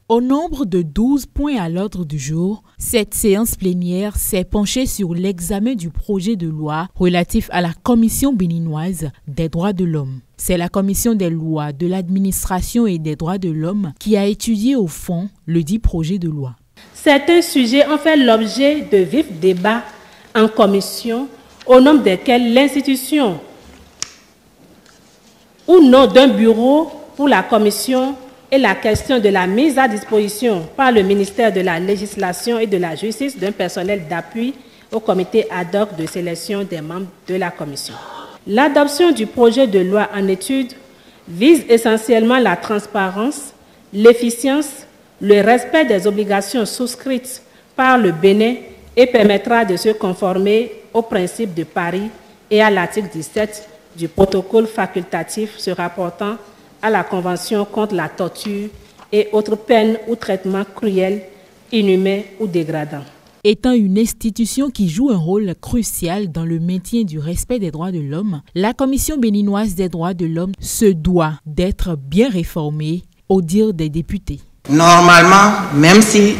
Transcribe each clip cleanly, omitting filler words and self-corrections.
Au nombre de 12 points à l'ordre du jour, cette séance plénière s'est penchée sur l'examen du projet de loi relatif à la Commission béninoise des droits de l'homme. C'est la Commission des lois, de l'administration et des droits de l'homme qui a étudié au fond le dit projet de loi. Certains sujets ont fait l'objet de vifs débats en commission, au nombre desquels l'institution ou non d'un bureau pour la commission et la question de la mise à disposition par le ministère de la Législation et de la Justice d'un personnel d'appui au comité ad hoc de sélection des membres de la commission. L'adoption du projet de loi en étude vise essentiellement la transparence, l'efficience, le respect des obligations souscrites par le Bénin et permettra de se conformer aux principes de Paris et à l'article 17 du protocole facultatif se rapportant à la Convention contre la torture et autres peines ou traitements cruels, inhumains ou dégradants. Étant une institution qui joue un rôle crucial dans le maintien du respect des droits de l'homme, la Commission béninoise des droits de l'homme se doit d'être bien réformée, au dire des députés. Normalement, même si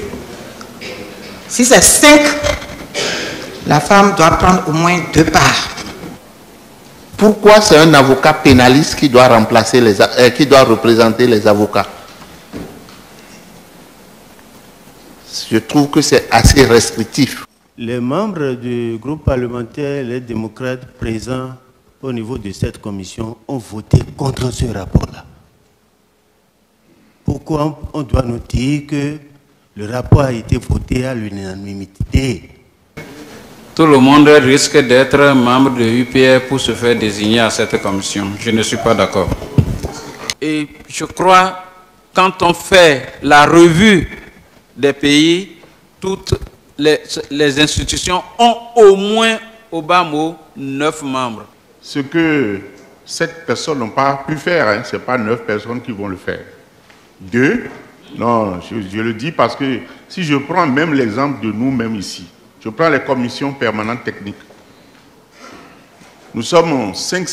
c'est 5, la femme doit prendre au moins 2 parts. Pourquoi c'est un avocat pénaliste qui doit représenter les avocats? Je trouve que c'est assez restrictif. Les membres du groupe parlementaire Les Démocrates présents au niveau de cette commission ont voté contre ce rapport-là. Pourquoi on doit nous dire que le rapport a été voté à l'unanimité? Tout le monde risque d'être membre de l'UPR pour se faire désigner à cette commission. Je ne suis pas d'accord. Et je crois, quand on fait la revue des pays, toutes les institutions ont au moins, au bas mot, 9 membres. Ce que 7 personnes n'ont pas pu faire, ce n'est pas 9 personnes qui vont le faire. 2, non, je le dis parce que si je prends même l'exemple de nous-mêmes ici, je prends les commissions permanentes techniques. Nous sommes 5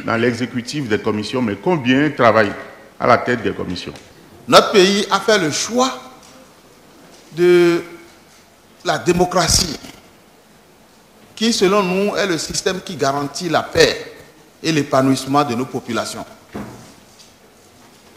dans l'exécutif des commissions, mais combien travaillent à la tête des commissions? Notre pays a fait le choix de la démocratie, qui selon nous est le système qui garantit la paix et l'épanouissement de nos populations.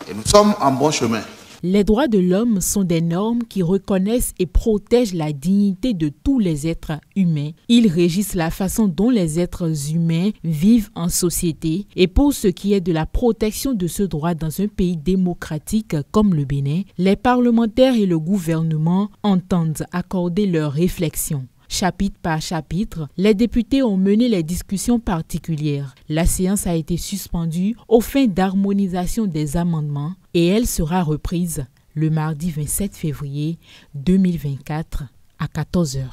Et nous sommes en bon chemin. Les droits de l'homme sont des normes qui reconnaissent et protègent la dignité de tous les êtres humains. Ils régissent la façon dont les êtres humains vivent en société. Et pour ce qui est de la protection de ce droit dans un pays démocratique comme le Bénin, les parlementaires et le gouvernement entendent accorder leurs réflexions. Chapitre par chapitre, les députés ont mené les discussions particulières. La séance a été suspendue aux fins d'harmonisation des amendements et elle sera reprise le mardi 27 février 2024 à 14h.